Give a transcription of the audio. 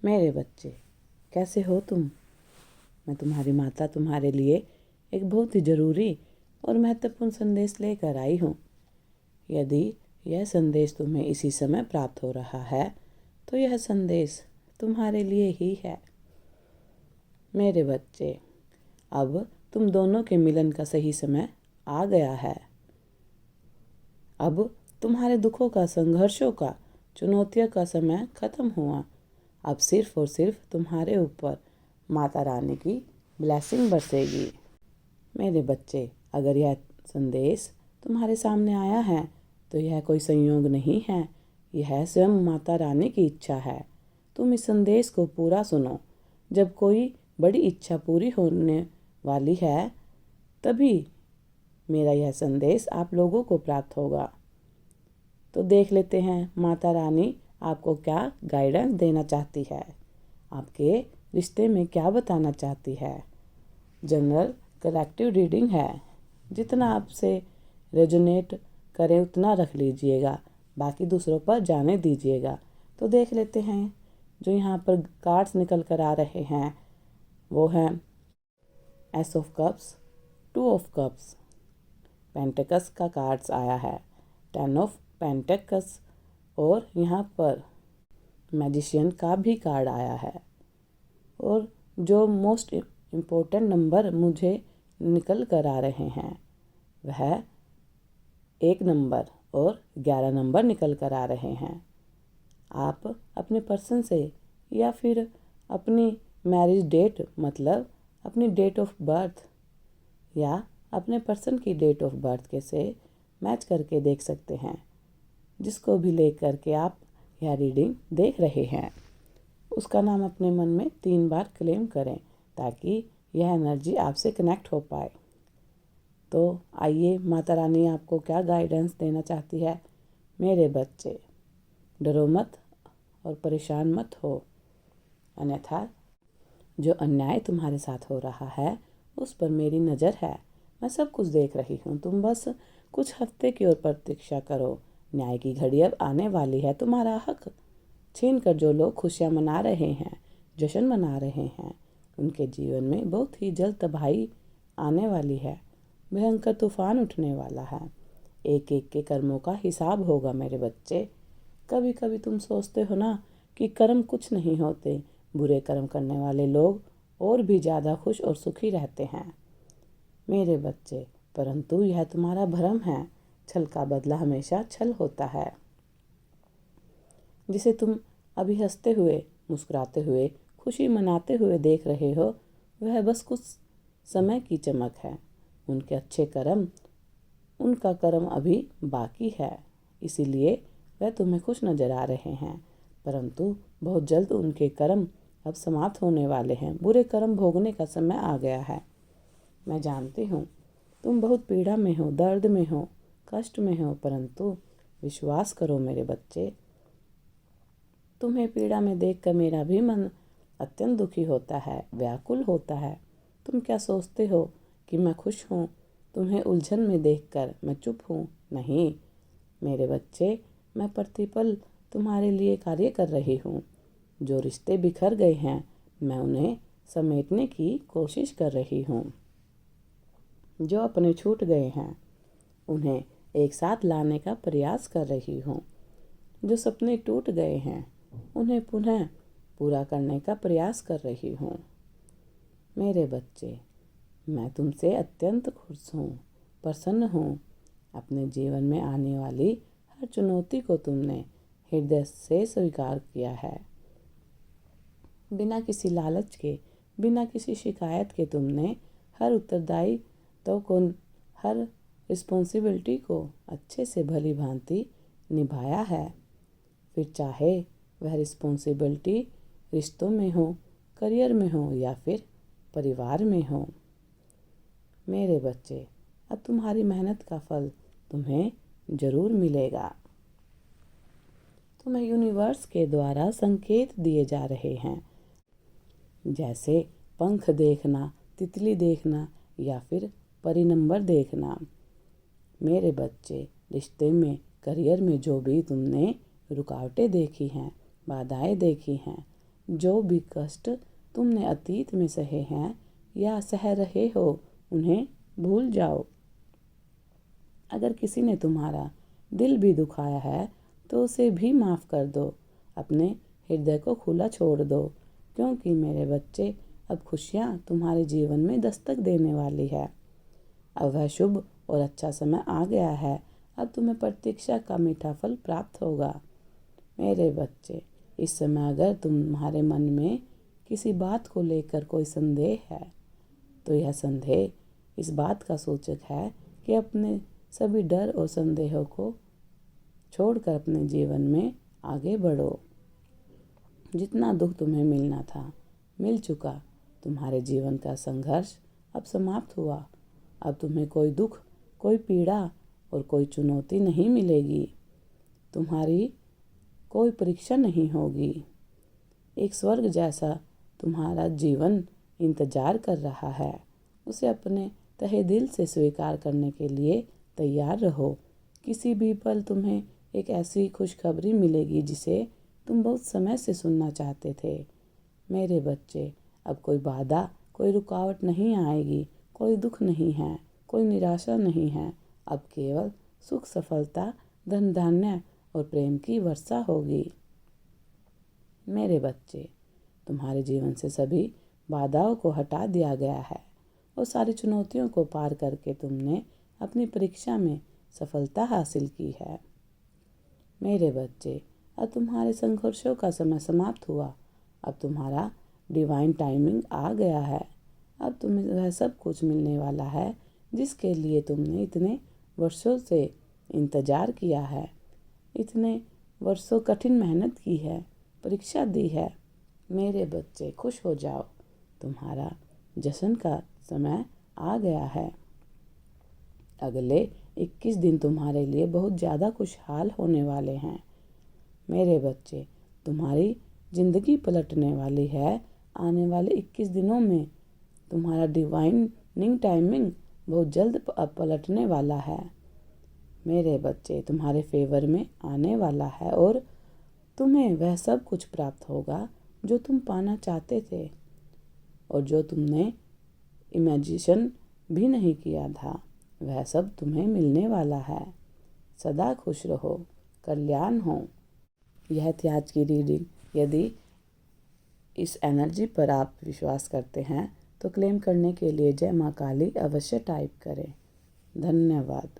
मेरे बच्चे, कैसे हो तुम? मैं तुम्हारी माता तुम्हारे लिए एक बहुत ही ज़रूरी और महत्वपूर्ण संदेश लेकर आई हूँ। यदि यह संदेश तुम्हें इसी समय प्राप्त हो रहा है तो यह संदेश तुम्हारे लिए ही है। मेरे बच्चे, अब तुम दोनों के मिलन का सही समय आ गया है। अब तुम्हारे दुखों का, संघर्षों का, चुनौतियों का समय खत्म हुआ। अब सिर्फ और सिर्फ तुम्हारे ऊपर माता रानी की ब्लेसिंग बरसेगी। मेरे बच्चे, अगर यह संदेश तुम्हारे सामने आया है तो यह कोई संयोग नहीं है, यह स्वयं माता रानी की इच्छा है। तुम इस संदेश को पूरा सुनो। जब कोई बड़ी इच्छा पूरी होने वाली है तभी मेरा यह संदेश आप लोगों को प्राप्त होगा। तो देख लेते हैं माता रानी आपको क्या गाइडेंस देना चाहती है, आपके रिश्ते में क्या बताना चाहती है। जनरल कलेक्टिव रीडिंग है, जितना आपसे रेजोनेट करे उतना रख लीजिएगा, बाकी दूसरों पर जाने दीजिएगा। तो देख लेते हैं जो यहाँ पर कार्ड्स निकल कर आ रहे हैं वो हैं S of cups, two of cups, pentacles का कार्ड्स आया है, 10 ऑफ पेंटिकल्स और यहाँ पर मैजिशियन का भी कार्ड आया है। और जो मोस्ट इम्पोर्टेंट नंबर मुझे निकल कर आ रहे हैं वह 1 नंबर और 11 नंबर निकल कर आ रहे हैं। आप अपने पर्सन से या फिर अपनी मैरिज डेट, मतलब अपनी डेट ऑफ बर्थ या अपने पर्सन की डेट ऑफ बर्थ के से मैच करके देख सकते हैं। जिसको भी ले करके आप यह रीडिंग देख रहे हैं उसका नाम अपने मन में 3 बार क्लेम करें ताकि यह एनर्जी आपसे कनेक्ट हो पाए। तो आइए माता रानी आपको क्या गाइडेंस देना चाहती है। मेरे बच्चे, डरो मत और परेशान मत हो, अन्यथा जो अन्याय तुम्हारे साथ हो रहा है उस पर मेरी नज़र है। मैं सब कुछ देख रही हूँ। तुम बस कुछ हफ्ते की ओर प्रतीक्षा करो। न्याय की घड़ी अब आने वाली है। तुम्हारा हक छीन कर जो लोग खुशियाँ मना रहे हैं, जश्न मना रहे हैं, उनके जीवन में बहुत ही जल्द तबाही आने वाली है। भयंकर तूफान उठने वाला है। एक एक के कर्मों का हिसाब होगा मेरे बच्चे। कभी कभी तुम सोचते हो ना कि कर्म कुछ नहीं होते, बुरे कर्म करने वाले लोग और भी ज़्यादा खुश और सुखी रहते हैं। मेरे बच्चे, परंतु यह तुम्हारा भ्रम है। छल का बदला हमेशा छल होता है। जिसे तुम अभी हंसते हुए, मुस्कुराते हुए, खुशी मनाते हुए देख रहे हो वह बस कुछ समय की चमक है। उनके अच्छे कर्म, उनका कर्म अभी बाकी है, इसीलिए वह तुम्हें खुश नजर आ रहे हैं। परंतु बहुत जल्द उनके कर्म अब समाप्त होने वाले हैं। बुरे कर्म भोगने का समय आ गया है। मैं जानती हूँ तुम बहुत पीड़ा में हो, दर्द में हो, कष्ट में हो, परंतु विश्वास करो मेरे बच्चे, तुम्हें पीड़ा में देखकर मेरा भी मन अत्यंत दुखी होता है, व्याकुल होता है। तुम क्या सोचते हो कि मैं खुश हूँ? तुम्हें उलझन में देखकर मैं चुप हूँ? नहीं मेरे बच्चे, मैं प्रतिपल तुम्हारे लिए कार्य कर रही हूँ। जो रिश्ते बिखर गए हैं मैं उन्हें समेटने की कोशिश कर रही हूँ। जो अपने छूट गए हैं उन्हें एक साथ लाने का प्रयास कर रही हूँ। जो सपने टूट गए हैं उन्हें पुनः पूरा करने का प्रयास कर रही हूँ। मेरे बच्चे, मैं तुमसे अत्यंत खुश हूँ, प्रसन्न हूँ। अपने जीवन में आने वाली हर चुनौती को तुमने हृदय से स्वीकार किया है। बिना किसी लालच के, बिना किसी शिकायत के तुमने हर उत्तरदायित्व को, हर रिस्पॉन्सिबिलिटी को अच्छे से भली भांति निभाया है। फिर चाहे वह रिस्पॉन्सिबिलिटी रिश्तों में हो, करियर में हो या फिर परिवार में हो। मेरे बच्चे, अब तुम्हारी मेहनत का फल तुम्हें ज़रूर मिलेगा। तुम्हें यूनिवर्स के द्वारा संकेत दिए जा रहे हैं, जैसे पंख देखना, तितली देखना या फिर परी नंबर देखना। मेरे बच्चे, रिश्ते में, करियर में जो भी तुमने रुकावटें देखी हैं, बाधाएं देखी हैं, जो भी कष्ट तुमने अतीत में सहे हैं या सह रहे हो उन्हें भूल जाओ। अगर किसी ने तुम्हारा दिल भी दुखाया है तो उसे भी माफ़ कर दो। अपने हृदय को खुला छोड़ दो, क्योंकि मेरे बच्चे अब खुशियाँ तुम्हारे जीवन में दस्तक देने वाली है। अब वह शुभ और अच्छा समय आ गया है। अब तुम्हें प्रतीक्षा का मीठा फल प्राप्त होगा। मेरे बच्चे, इस समय अगर तुम्हारे मन में किसी बात को लेकर कोई संदेह है तो यह संदेह इस बात का सूचक है कि अपने सभी डर और संदेहों को छोड़कर अपने जीवन में आगे बढ़ो। जितना दुख तुम्हें मिलना था मिल चुका। तुम्हारे जीवन का संघर्ष अब समाप्त हुआ। अब तुम्हें कोई दुख, कोई पीड़ा और कोई चुनौती नहीं मिलेगी। तुम्हारी कोई परीक्षा नहीं होगी। एक स्वर्ग जैसा तुम्हारा जीवन इंतजार कर रहा है। उसे अपने तहे दिल से स्वीकार करने के लिए तैयार रहो। किसी भी पल तुम्हें एक ऐसी खुशखबरी मिलेगी जिसे तुम बहुत समय से सुनना चाहते थे। मेरे बच्चे, अब कोई बाधा, कोई रुकावट नहीं आएगी। कोई दुख नहीं है, कोई निराशा नहीं है। अब केवल सुख, सफलता, धन धान्य और प्रेम की वर्षा होगी। मेरे बच्चे, तुम्हारे जीवन से सभी बाधाओं को हटा दिया गया है और सारी चुनौतियों को पार करके तुमने अपनी परीक्षा में सफलता हासिल की है। मेरे बच्चे, अब तुम्हारे संघर्षों का समय समाप्त हुआ। अब तुम्हारा डिवाइन टाइमिंग आ गया है। अब तुम्हें वह सब कुछ मिलने वाला है जिसके लिए तुमने इतने वर्षों से इंतज़ार किया है। इतने वर्षों कठिन मेहनत की है, परीक्षा दी है। मेरे बच्चे, खुश हो जाओ, तुम्हारा जश्न का समय आ गया है। अगले 21 दिन तुम्हारे लिए बहुत ज़्यादा खुशहाल होने वाले हैं। मेरे बच्चे, तुम्हारी ज़िंदगी पलटने वाली है। आने वाले 21 दिनों में तुम्हारा डिवाइनिंग टाइमिंग बहुत जल्द पलटने वाला है। मेरे बच्चे, तुम्हारे फेवर में आने वाला है और तुम्हें वह सब कुछ प्राप्त होगा जो तुम पाना चाहते थे और जो तुमने इमेजिशन भी नहीं किया था। वह सब तुम्हें मिलने वाला है। सदा खुश रहो, कल्याण हो। यह थी आज की रीडिंग। यदि इस एनर्जी पर आप विश्वास करते हैं तो क्लेम करने के लिए जय माँ काली अवश्य टाइप करें। धन्यवाद।